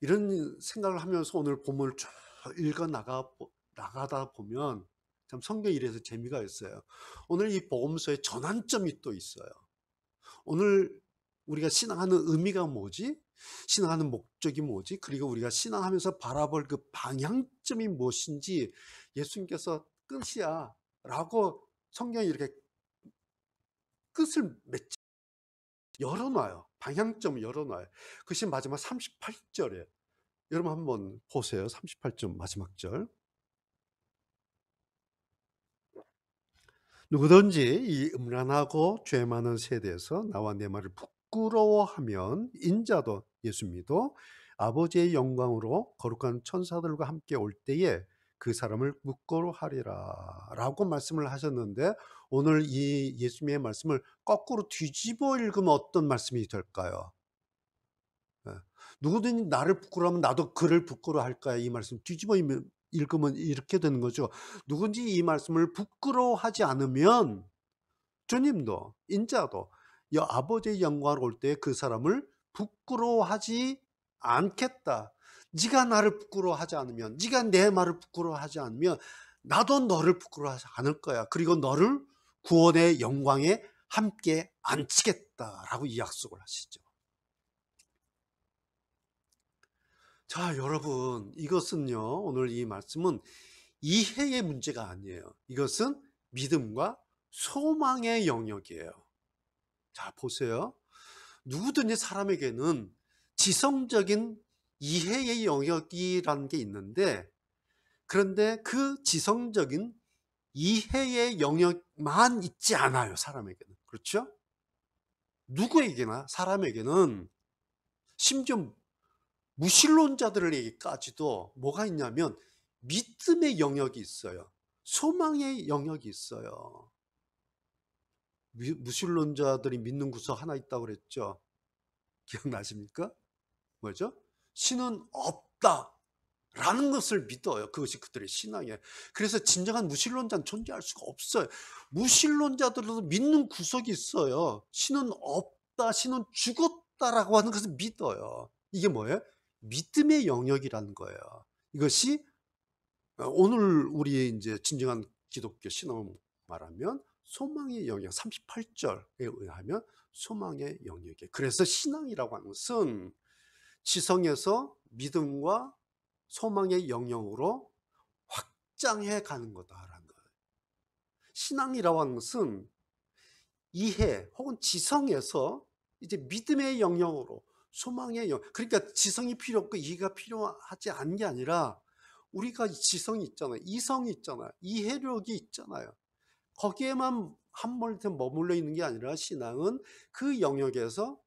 이런 생각을 하면서 오늘 본문을 쭉 나가다 보면 참 성경이 이래서 재미가 있어요. 오늘 이 복음서에 전환점이 또 있어요. 오늘 우리가 신앙하는 의미가 뭐지? 신앙하는 목적이 뭐지? 그리고 우리가 신앙하면서 바라볼 그 방향점이 무엇인지 예수님께서 끝이야 라고 성경이 이렇게 끝을 열어놔요. 방향점을 열어놔요. 그것이 마지막 38절에 여러분 한번 보세요. 38절 마지막 절. 누구든지 이 음란하고 죄 많은 세대에서 나와 내 말을 부끄러워하면 인자도 예수 믿어 아버지의 영광으로 거룩한 천사들과 함께 올 때에 그 사람을 부끄러워하리라 라고 말씀을 하셨는데, 오늘 이 예수님의 말씀을 거꾸로 뒤집어 읽으면 어떤 말씀이 될까요? 누구든지 나를 부끄러워하면 나도 그를 부끄러워할까요? 이 말씀 뒤집어 읽으면 이렇게 되는 거죠. 누군지 이 말씀을 부끄러워하지 않으면 주님도 인자도 아버지의 영광을 올 때 그 사람을 부끄러워하지 않겠다. 네가 나를 부끄러워하지 않으면, 네가 내 말을 부끄러워하지 않으면 나도 너를 부끄러워하지 않을 거야. 그리고 너를 구원의 영광에 함께 앉히겠다라고 이 약속을 하시죠. 자, 여러분, 이것은요, 오늘 이 말씀은 이해의 문제가 아니에요. 이것은 믿음과 소망의 영역이에요. 자, 보세요. 누구든지 사람에게는 지성적인 이해의 영역이라는 게 있는데, 그런데 그 지성적인 이해의 영역만 있지 않아요, 사람에게는. 그렇죠? 누구에게나, 사람에게는, 심지어 무신론자들에게까지도 뭐가 있냐면 믿음의 영역이 있어요. 소망의 영역이 있어요. 무신론자들이 믿는 구석 하나 있다고 그랬죠. 기억나십니까? 뭐죠? 신은 없다 라는 것을 믿어요. 그것이 그들의 신앙이에요. 그래서 진정한 무신론자는 존재할 수가 없어요. 무신론자들도 믿는 구석이 있어요. 신은 없다, 신은 죽었다라고 하는 것을 믿어요. 이게 뭐예요? 믿음의 영역이라는 거예요. 이것이 오늘 우리의 이제 진정한 기독교 신앙을 말하면 소망의 영역, 38절에 의하면 소망의 영역이에요. 그래서 신앙이라고 하는 것은 지성에서 믿음과 소망의 영역으로 확장해 가는 거다라는 거예요. 신앙이라고 하는 것은 이해 혹은 지성에서 이제 믿음의 영역으로 소망의 영역, 그러니까 지성이 필요 없고 이해가 필요하지 않은 게 아니라 우리가 지성이 있잖아요. 이성이 있잖아요. 이해력이 있잖아요. 거기에만 한몰때 머물러 있는 게 아니라 신앙은 그 영역에서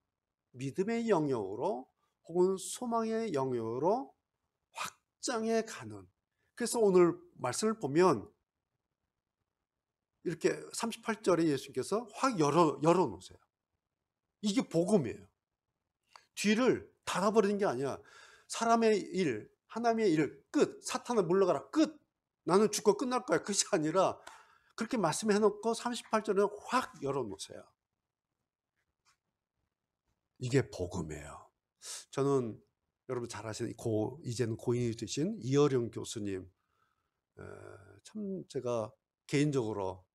믿음의 영역으로 혹은 소망의 영역으로 확장해 가는. 그래서 오늘 말씀을 보면 이렇게 38절에 예수님께서 확 열어 놓으세요. 이게 복음이에요. 뒤를 닫아버리는 게 아니야. 사람의 일, 하나님의 일 끝. 사탄아 물러가라 끝. 나는 죽고 끝날 거야. 그것이 아니라 그렇게 말씀해 놓고 38절에 확 열어 놓으세요. 이게 복음이에요. 저는 여러분 잘 아시는 이제는 고인이 되신 이어령 교수님, 참 제가 개인적으로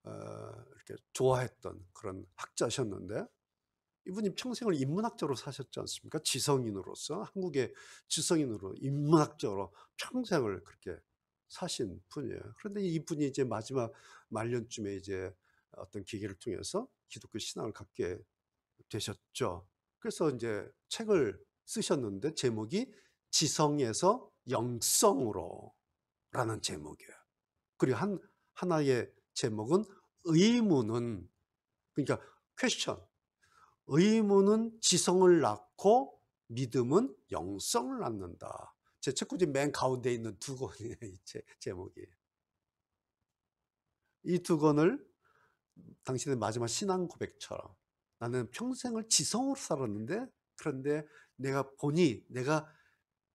이렇게 좋아했던 그런 학자셨는데, 이분이 평생을 인문학적으로 사셨지 않습니까? 지성인으로서, 한국의 지성인으로 인문학적으로 평생을 그렇게 사신 분이에요. 그런데 이분이 이제 마지막 말년쯤에 이제 어떤 계기를 통해서 기독교 신앙을 갖게 되셨죠. 그래서 이제 책을 쓰셨는데 제목이 지성에서 영성으로 라는 제목이에요. 그리고 하나의 제목은 의문은, 그러니까 퀘스천, 의문은 지성을 낳고 믿음은 영성을 낳는다. 제 책꽂이 맨 가운데 있는 두 권의 제목이에요. 이 두 권을 당신의 마지막 신앙 고백처럼, 나는 평생을 지성으로 살았는데, 그런데 내가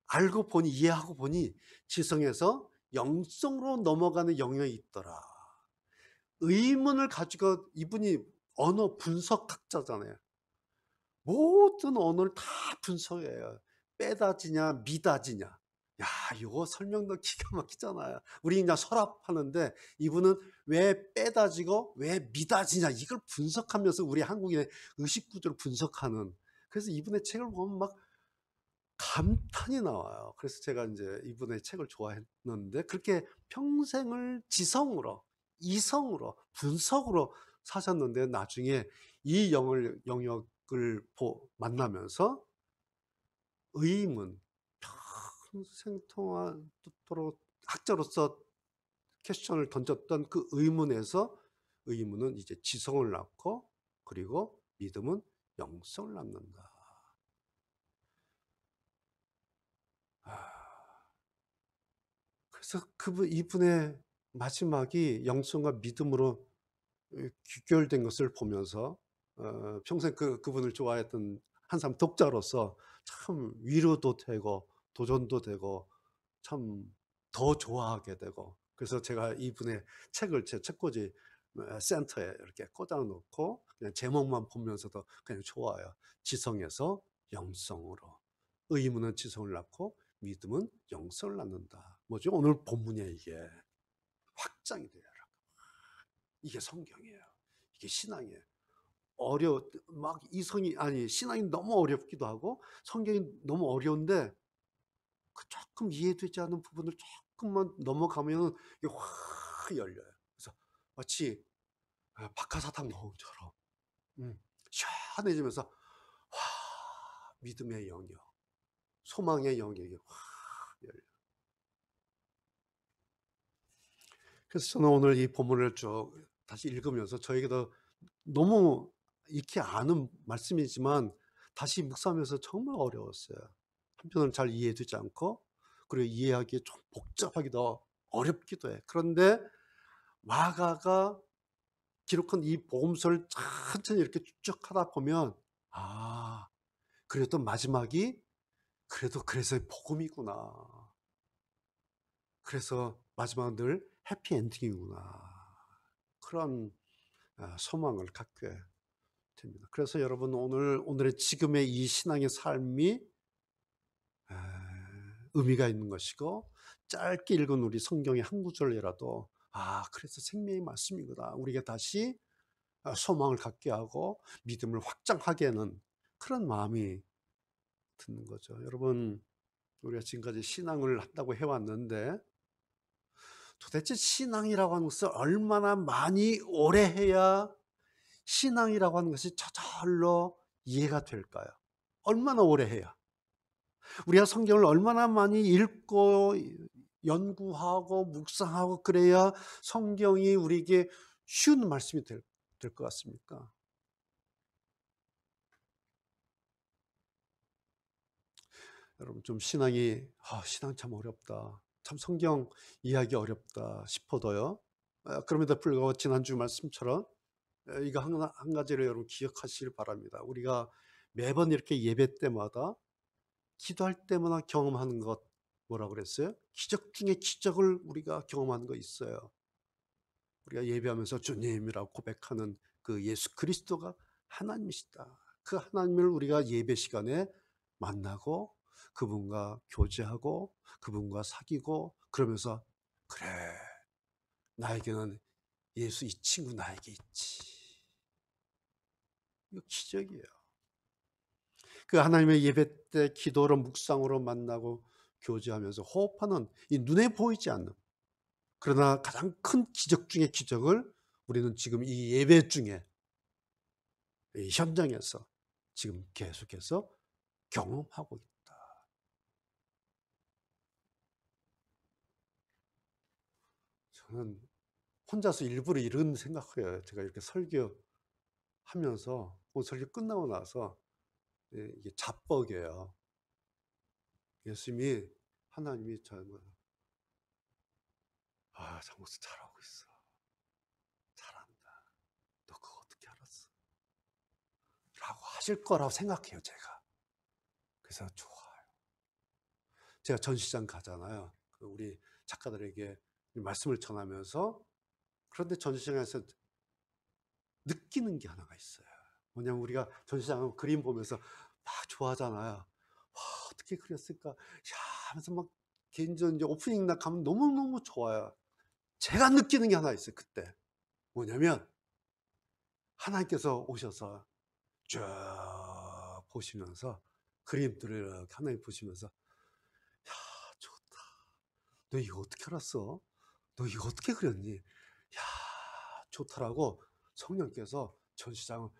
알고 보니, 이해하고 보니 지성에서 영성으로 넘어가는 영역이 있더라. 의문을 가지고, 이분이 언어 분석학자잖아요. 모든 언어를 다 분석해요. 빼다지냐 미다지냐. 야, 이거 설명도 기가 막히잖아요. 우리 그냥 서랍하는데 이분은 왜 빼다지고 왜 미다지냐 이걸 분석하면서 우리 한국인의 의식 구조를 분석하는. 그래서 이분의 책을 보면 막 감탄이 나와요. 그래서 제가 이제 이분의 책을 좋아했는데, 그렇게 평생을 지성으로, 이성으로, 분석으로 사셨는데 나중에 이 영역을 만나면서 의문, 평생 동안도록 학자로서 퀘스천을 던졌던 그 의문에서, 의문은 이제 지성을 낳고 그리고 믿음은 영성을 낳는다. 그래서 이분의 마지막이 영성과 믿음으로 귀결된 것을 보면서 평생 그분을 좋아했던 한 사람 독자로서 참 위로도 되고 도전도 되고 참 더 좋아하게 되고, 그래서 제가 이분의 책을 제 책꽂이 센터에 이렇게 꽂아놓고 그냥 제목만 보면서도 그냥 좋아요. 지성에서 영성으로, 의문은 지성을 낳고 믿음은 영성을 낳는다. 뭐죠? 오늘 본문이에요. 이게 확장이 돼요. 이게 성경이에요. 이게 신앙이에요. 막 신앙이 너무 어렵기도 하고 성경이 너무 어려운데 조금 이해되지 않는 부분을 조금만 넘어가면 이게 확 열려요. 그래서 마치 박하사탕 농처럼 시원해지면서 와, 믿음의 영역, 소망의 영역이 확 열려. 그래서 저는 오늘 이 본문을 쭉 다시 읽으면서 저에게도 너무 익히 아는 말씀이지만 다시 묵상하면서 정말 어려웠어요. 한편으로는 잘 이해되지 않고, 그리고 이해하기 좀 복잡하기도 어렵기도 해. 그런데 마가가 기록한 이 복음서를 천천히 이렇게 쭉 하다 보면, 아, 그래도 마지막이 그래도 그래서 복음이구나. 그래서 마지막은 늘 해피엔딩이구나. 그런 소망을 갖게 됩니다. 그래서 여러분 오늘의 지금의 이 신앙의 삶이 의미가 있는 것이고, 짧게 읽은 우리 성경의 한 구절이라도 그래서 생명의 말씀이구나, 우리가 다시 소망을 갖게 하고 믿음을 확장하게 하는 그런 마음이 드는 거죠. 여러분, 우리가 지금까지 신앙을 한다고 해왔는데 도대체 신앙이라고 하는 것을 얼마나 많이 오래 해야 신앙이라고 하는 것이 저절로 이해가 될까요? 얼마나 오래 해야? 우리가 성경을 얼마나 많이 읽고 연구하고 묵상하고 그래야 성경이 우리에게 쉬운 말씀이 될 것 같습니까? 여러분, 좀 신앙이 신앙 참 어렵다, 참 성경 이해하기 어렵다 싶어도요, 그럼에도 불구하고 지난주 말씀처럼 이거 한 가지를 여러분 기억하시길 바랍니다. 우리가 매번 이렇게 예배 때마다 기도할 때마다 경험하는 것, 뭐라고 그랬어요? 기적 중에 기적을 우리가 경험하는 거 있어요. 우리가 예배하면서 주님이라고 고백하는 그 예수 그리스도가 하나님이시다. 그 하나님을 우리가 예배 시간에 만나고 그분과 교제하고 그분과 사귀고 그러면서, 그래, 나에게는 예수 이 친구 나에게 있지. 이거 기적이에요. 그 하나님의 예배 때 기도로 묵상으로 만나고 교제하면서 호흡하는 이 눈에 보이지 않는, 그러나 가장 큰 기적 중의 기적을 우리는 지금 이 예배 중에, 이 현장에서 지금 계속해서 경험하고 있다. 저는 혼자서 일부러 이런 생각해요. 제가 이렇게 설교하면서 설교 끝나고 나서 이게 자뻑이에요. 예수님이, 하나님이 저는 장모스 잘하고 있어, 잘한다, 너 그거 어떻게 알았어? 라고 하실 거라고 생각해요, 제가. 그래서 좋아요. 제가 전시장 가잖아요. 우리 작가들에게 말씀을 전하면서, 그런데 전시장에서 느끼는 게 하나가 있어요. 뭐냐면 우리가 전시장 그림 보면서 막 좋아하잖아요. 와, 어떻게 그렸을까? 야, 하면서 막 개인전 이제 오프닝 날 가면 너무너무 좋아요. 제가 느끼는 게 하나 있어요, 그때. 뭐냐면 하나님께서 오셔서 쭉 보시면서 그림들을 이렇게 하나님 보시면서, 야, 좋다. 너 이거 어떻게 알았어? 너 이거 어떻게 그렸니? 야, 좋다라고 성령께서 전시장을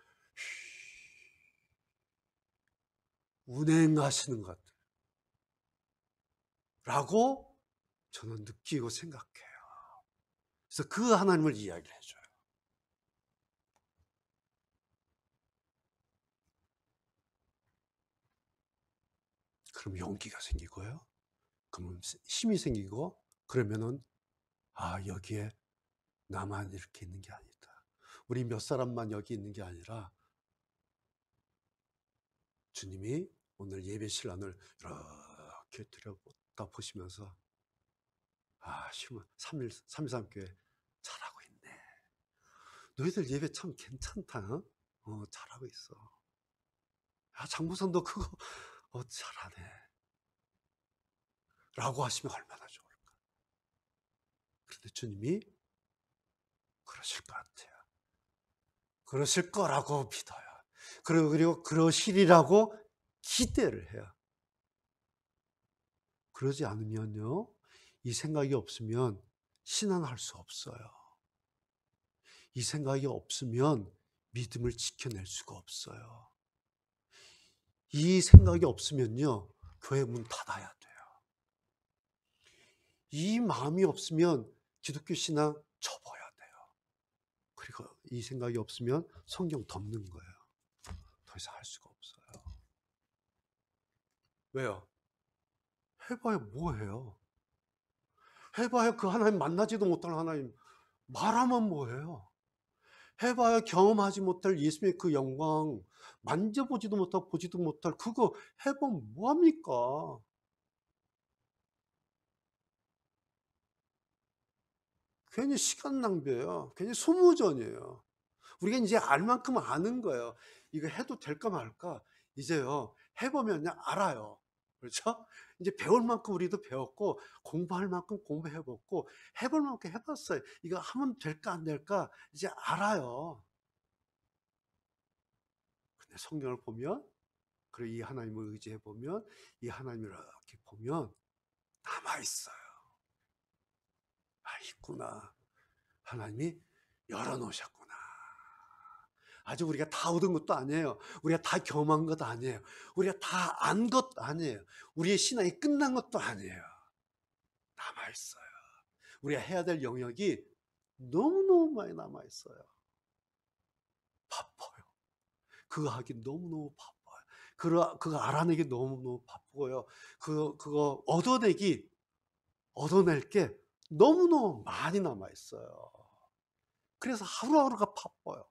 운행하시는 것 같아요. 저는 느끼고 생각해요. 그래서 그 하나님을 이야기를 해줘요. 그럼 용기가 생기고요. 그러면 힘이 생기고, 그러면은 여기에 나만 이렇게 있는 게 아니다. 우리 몇 사람만 여기 있는 게 아니라 주님이 오늘 예배 신랑을 이렇게 들여다 보시면서 313교회 잘하고 있네. 너희들 예배 참 괜찮다. 잘하고 있어. 장부선도 그거 잘하네. 라고 하시면 얼마나 좋을까. 그런데 주님이 그러실 것 같아요. 그러실 거라고 믿어요. 그리고 그러시리라고 기대를 해요. 그러지 않으면요, 이 생각이 없으면 신앙할 수 없어요. 이 생각이 없으면 믿음을 지켜낼 수가 없어요. 이 생각이 없으면요, 교회 문 닫아야 돼요. 이 마음이 없으면 기독교 신앙 접어야 돼요. 그리고 이 생각이 없으면 성경 덮는 거예요. 더 이상 할 수가 없어요. 왜요? 해봐야 뭐해요? 해봐야 그 하나님 만나지도 못할 하나님 말하면 뭐해요? 해봐야 경험하지 못할 예수님의 그 영광, 만져보지도 못하고 보지도 못할 그거 해보면 뭐합니까? 괜히 시간 낭비예요. 괜히 소모전이에요. 우리가 이제 알 만큼 아는 거예요. 이거 해도 될까 말까? 이제요, 해보면 그냥 알아요. 그렇죠? 이제 배울 만큼 우리도 배웠고, 공부할 만큼 공부해봤고, 해볼 만큼 해봤어요. 이거 하면 될까 안 될까? 이제 알아요. 근데 성경을 보면, 그리고 이 하나님을 의지해보면, 이 하나님을 이렇게 보면, 남아있어요. 아, 있구나. 하나님이 열어놓으셨구나. 아직 우리가 다 얻은 것도 아니에요. 우리가 다 경험한 것도 아니에요. 우리가 다 안 것도 아니에요. 우리의 신앙이 끝난 것도 아니에요. 남아있어요. 우리가 해야 될 영역이 너무너무 많이 남아있어요. 바빠요. 그거 하기 너무너무 바빠요. 그거 알아내기 너무너무 바쁘고요. 그거 얻어낼 게 너무너무 많이 남아있어요. 그래서 하루하루가 바빠요.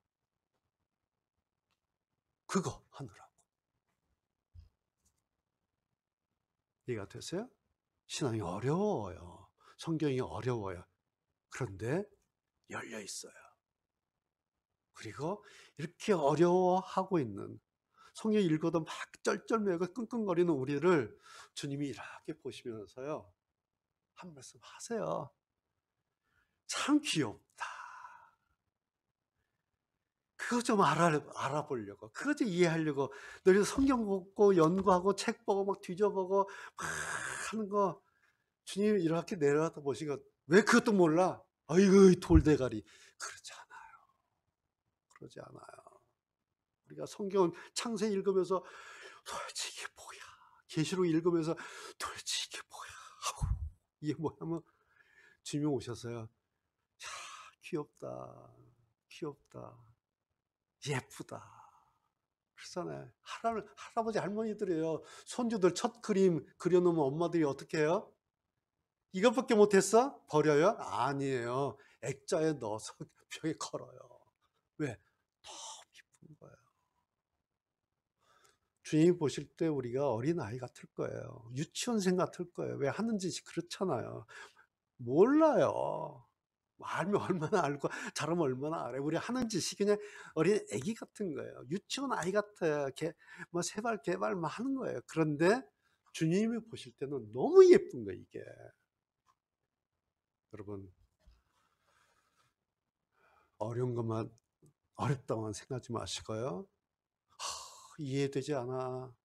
그거 하느라고. 이해가 되세요? 신앙이 어려워요. 성경이 어려워요. 그런데 열려 있어요. 그리고 이렇게 어려워하고 있는, 성경 읽어도 막 쩔쩔매고 끙끙거리는 우리를 주님이 이렇게 보시면서요, 한 말씀 하세요. 참 귀엽다. 그거 좀 알아보려고, 그거 좀 이해하려고 늘 성경 보고 연구하고 책 보고 막 뒤져보고 막 하는 거, 주님이 이렇게 내려와서 보시고 왜 그것도 몰라? 아이고 이 돌대가리. 그러지 않아요. 그러지 않아요. 우리가 성경 창세 읽으면서 도대체 이게 뭐야? 계시록 읽으면서 도대체 이게 뭐야? 하고 이게 뭐냐면 주님이 오셨어요. 야, 귀엽다. 귀엽다. 예쁘다. 그렇잖아요. 할아버지 할머니들이에요. 손주들 첫 그림 그려놓으면 엄마들이 어떻게 해요? 이것밖에 못했어? 버려요? 아니에요. 액자에 넣어서 벽에 걸어요. 왜? 너무 기쁜 거예요. 주님이 보실 때 우리가 어린아이 같을 거예요. 유치원생 같을 거예요. 왜 하는 짓이 그렇잖아요. 몰라요. 알면 얼마나 알고 잘하면 얼마나 알아요. 우리 하는 짓이 그냥 어린 애기 같은 거예요. 유치원 아이 같아요. 뭐 세발 개발 막 하는 거예요. 그런데 주님이 보실 때는 너무 예쁜 거예요, 이게. 여러분, 어려운 것만 어렵다고만 생각하지 마시고요. 이해되지 않아.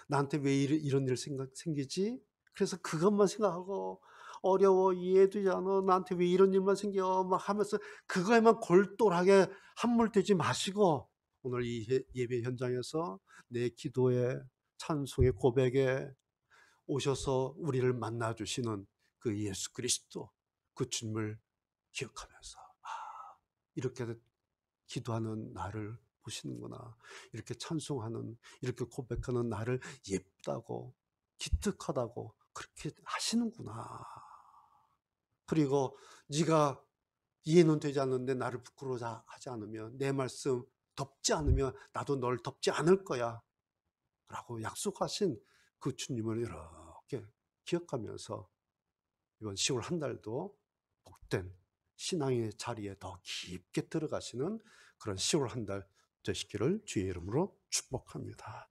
나한테 왜 이런 일 생기지? 그래서 그것만 생각하고 어려워, 이해되지 않아, 나한테 왜 이런 일만 생겨 막 하면서 그거에만 골똘하게 함몰되지 마시고, 오늘 이 예배 현장에서 내 기도에, 찬송의 고백에 오셔서 우리를 만나 주시는 그 예수 그리스도, 그 주님을 기억하면서, 이렇게 기도하는 나를 보시는구나. 이렇게 찬송하는, 이렇게 고백하는 나를 예쁘다고, 기특하다고 그렇게 하시는구나. 그리고 네가 이해는 되지 않는데 나를 부끄러워하지 않으면, 내 말씀 덮지 않으면 나도 널 덮지 않을 거야 라고 약속하신 그 주님을 이렇게 기억하면서 이번 10월 한 달도 복된 신앙의 자리에 더 깊게 들어가시는 그런 10월 한 달 되시기를 주의 이름으로 축복합니다.